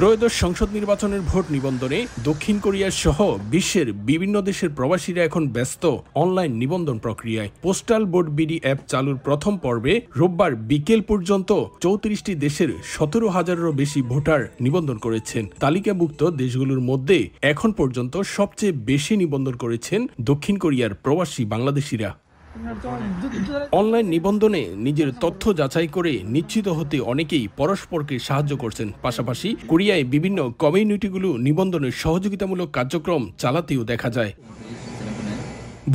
ত্রয়োদশ সংসদ নির্বাচনের ভোট নিবন্ধনে দক্ষিণ কোরিয়া সহ বিশ্বের বিভিন্ন দেশের প্রবাসীরা এখন ব্যস্ত অনলাইন নিবন্ধন প্রক্রিয়ায়। পোস্টাল ভোট বিডি অ্যাপ চালুর প্রথম পর্বে রোববার বিকেল পর্যন্ত ৩৪টি দেশের ১৭,০০০-এরও বেশি ভোটার নিবন্ধন করেছেন। তালিকাভুক্ত দেশগুলোর মধ্যে এখন পর্যন্ত সবচেয়ে বেশি নিবন্ধন করেছেন দক্ষিণ কোরিয়ার প্রবাসী বাংলাদেশিরা। অনলাইন নিবন্ধনে নিজের তথ্য যাচাই করে নিশ্চিত হতে অনেকেই পরস্পরকে সাহায্য করছেন। পাশাপাশি কোরিয়ায় বিভিন্ন কমিউনিটিগুলো নিবন্ধনের সহযোগিতামূলক কার্যক্রম চালাতেও দেখা যায়।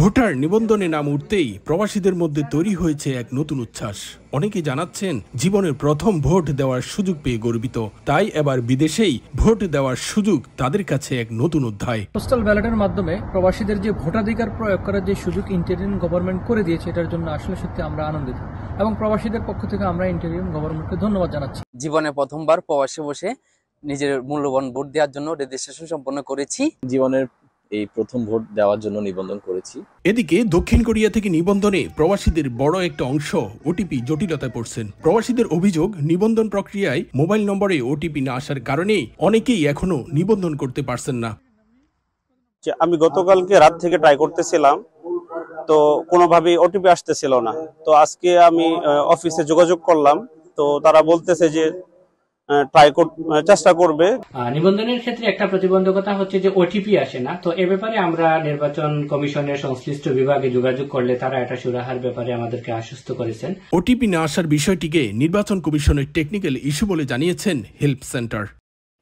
ভোটার নিবন্ধনে নাম উঠতেই প্রবাসীদের মধ্যে তৈরি হয়েছে এক নতুন উচ্ছ্বাস। অনেকে জানাচ্ছেন জীবনের প্রথম ভোট দেওয়ার সুযোগ পেয়ে গর্বিত, তাই এবার বিদেশেই ভোট দেওয়ার সুযোগ তাদের কাছে এক নতুন অধ্যায়। পোস্টাল ব্যালটের মাধ্যমে প্রবাসীদের যে ভোটাধিকার প্রয়োগ করার যে সুযোগ ইন্টারিম গভর্নমেন্ট করে দিয়েছে, এটার জন্য আসলে সত্যি আমরা আনন্দিত এবং প্রবাসীদের পক্ষ থেকে আমরা ইন্টারিম গভর্নমেন্টকে ধন্যবাদ জানাচ্ছি। জীবনে প্রথমবার প্রবাসে বসে নিজের মূল্যবান ভোট দেওয়ার জন্য রেজিস্ট্রেশন সম্পন্ন করেছি। জীবনের এই প্রথম ভোট দেওয়ার জন্য নিবন্ধন করেছি। এদিকে দক্ষিণ কোরিয়া থেকে নিবন্ধনে প্রবাসীদের বড় একটা অংশ ওটিপি জটিলতায় পড়ছেন। প্রবাসীদের অভিযোগ, নিবন্ধন প্রক্রিয়ায় মোবাইল নম্বরে ওটিপি না আসার কারণে অনেকেই এখনো নিবন্ধন করতে পারছেন না। আমি গতকালকে রাত থেকে ট্রাই করতেছিলাম, তো কোনোভাবেই ওটিপি আসতেছিল না। তো আজকে আমি অফিসে যোগাযোগ করলাম, তো তারা বলতেছে যে চেষ্টা করবে। নিবন্ধনের ক্ষেত্রে একটা প্রতিবন্ধকতা হচ্ছে যে ওটিপি আসে না। তো এ ব্যাপারে আমরা নির্বাচন কমিশনের সংশ্লিষ্ট বিভাগে যোগাযোগ করলে তারা এটা সুরাহার ব্যাপারে আমাদেরকে আশ্বস্ত করেছেন। ওটিপি না আসার বিষয়টিকে নির্বাচন কমিশনের টেকনিক্যাল ইস্যু বলে জানিয়েছেন হেল্প সেন্টার।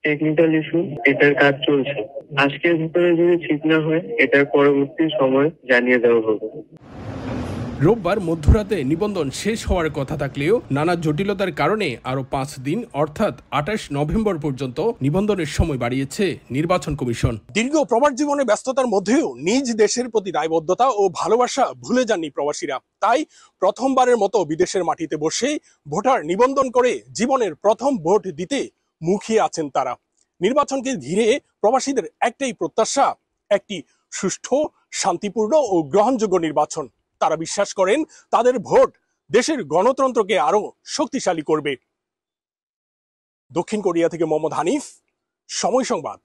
টেকনিক্যাল ইস্যু, এটার কাজ চলছে। আজকের ভিতরে যদি ঠিক না হয়, এটার পরবর্তী সময় জানিয়ে দেওয়া হবে। রোববার মধ্যরাতে নিবন্ধন শেষ হওয়ার কথা থাকলেও নানা জটিলতার কারণে আরও ৫ দিন অর্থাৎ ২৮ নভেম্বর পর্যন্ত নিবন্ধনের সময় বাড়িয়েছে নির্বাচন কমিশন। দীর্ঘ প্রবাস জীবনে ব্যস্ততার মধ্যেও নিজ দেশের প্রতি দায়বদ্ধতা ও ভালোবাসা ভুলে যাননি প্রবাসীরা। তাই প্রথমবারের মতো বিদেশের মাটিতে বসে ভোটার নিবন্ধন করে জীবনের প্রথম ভোট দিতে মুখিয়ে আছেন তারা। নির্বাচনকে ঘিরে প্রবাসীদের একটাই প্রত্যাশা, একটি সুষ্ঠু, শান্তিপূর্ণ ও গ্রহণযোগ্য নির্বাচন। তারা বিশ্বাস করেন তাদের ভোট দেশের গণতন্ত্রকে আরো শক্তিশালী করবে। দক্ষিণ কোরিয়া থেকে মোহাম্মদ হানিফ, সময় সংবাদ।